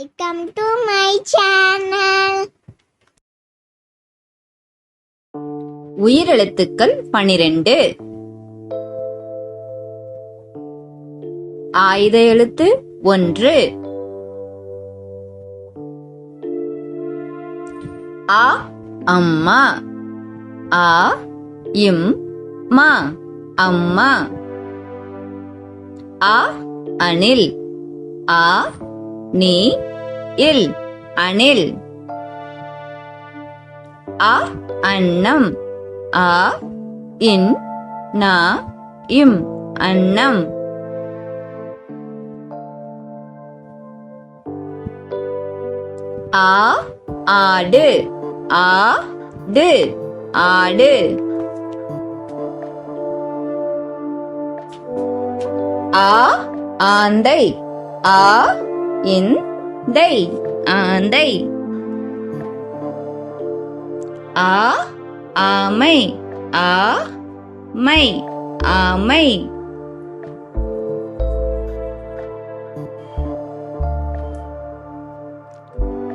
Welcome to my channel. உயிரெழுத்துக்கள் 12. ஆயுத எழுத்து 1. ஆ அம்மா. ஆ இம் மா அம்மா. ஆ அணில். ஆ நீ இல் அணில். ஆ அன்னம். ஆ இன் நா இம் அன்னம். ஆ ஆடு. ஆடு ஆடு. ஆ ஆந்தை. ஆ இந்தை ஆந்தை. ஆ ஆமை. ஆ மை ஆமை.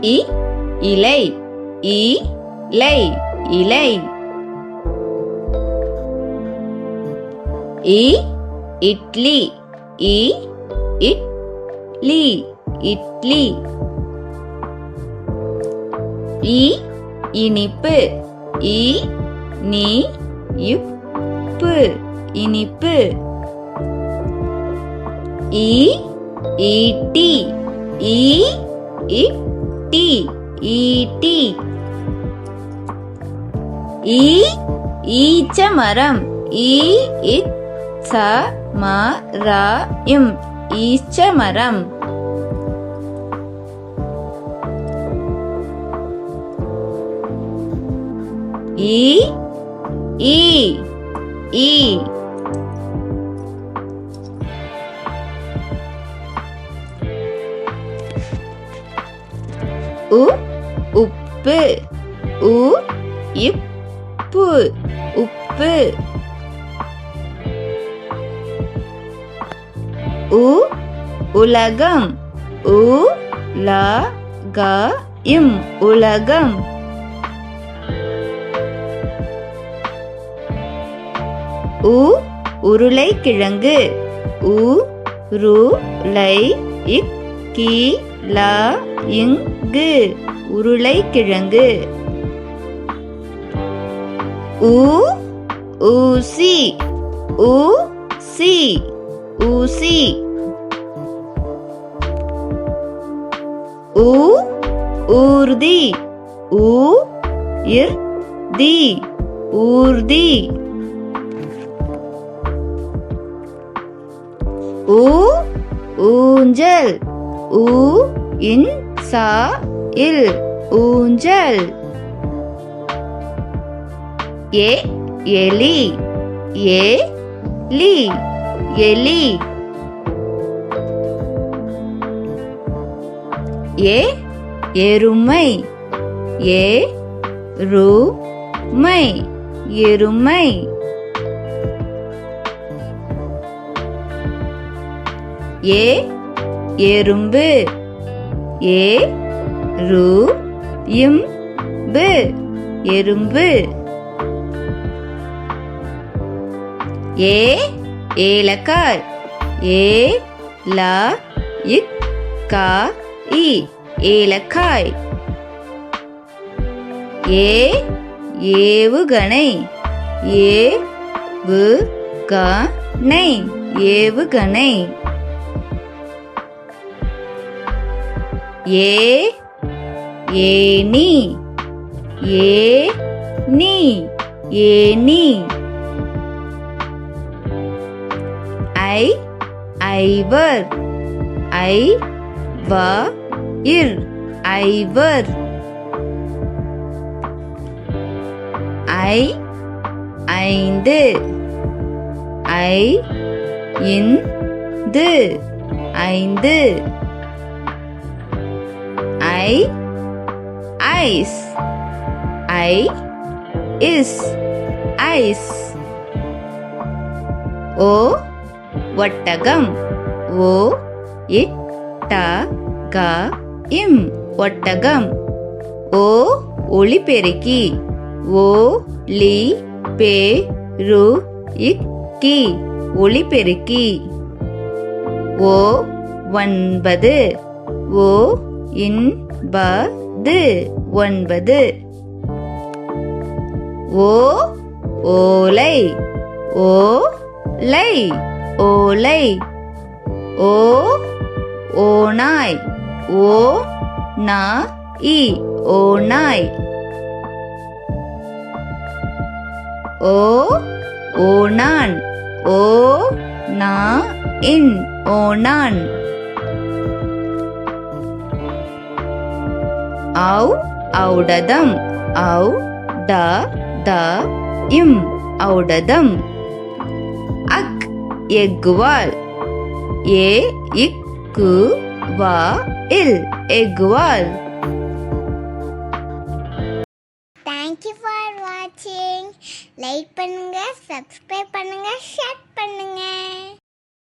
இ இலை. இலை இலை. இ இட்லி. இட்லி இட்லி. இ இனிப்பு. இனிப்பு இனிப்பு. ஈட்டி. ஈட்டி ஈட்டி. ஈச்சமரம். ஈச்சமரம் ஈச்சமரம். ஈ உ உப்பு. இப்பு உப்பு. உலகம். உலகம். உருளைக்கிழங்கு. உருளைக்கிழங்கு உருளைக்கிழங்கு. ஊசி. ஊசி ஊசி. ஊர்தி. ஊர்தி ஊர்தி. ஊஞ்சல். இல் ஊஞ்சல். எலி. எலி. எருமை. எருமை. எறும்பு. எறும்பு. ஏலக்காய். ஏலக்காய். ஏவுகணை. ஏவுகணை. ஏணி. ஏணி. ஐவர். ஐவர். ஐந்து. ஐந்து. ஐஸ். ஐஸ். ஒட்டகம். இம் ஒட்டகம். ஓ ஒளிபெருக்கி. ஓ லி பெ ரு இக் கி ஒளிபெருக்கி. ஓ 9 ஓ இன்பது 9. ஓ ஓலை. ஓ லை ஓலை. ஓ ஓநாய். ஓ நா இ ஓநாய். ஓ ஓணான். ஓ நா இன் ஓணான். ஔ ஔடதம். ஔ ட த இம் ஔடதம். அக் எக்குவால். ஏ இக்கு வா இல் எக்குவால். தேங்க்யூ ஃபார் வாட்சிங். லைக் பண்ணுங்க, சப்ஸ்கிரைப் பண்ணுங்க, ஷேர் பண்ணுங்க.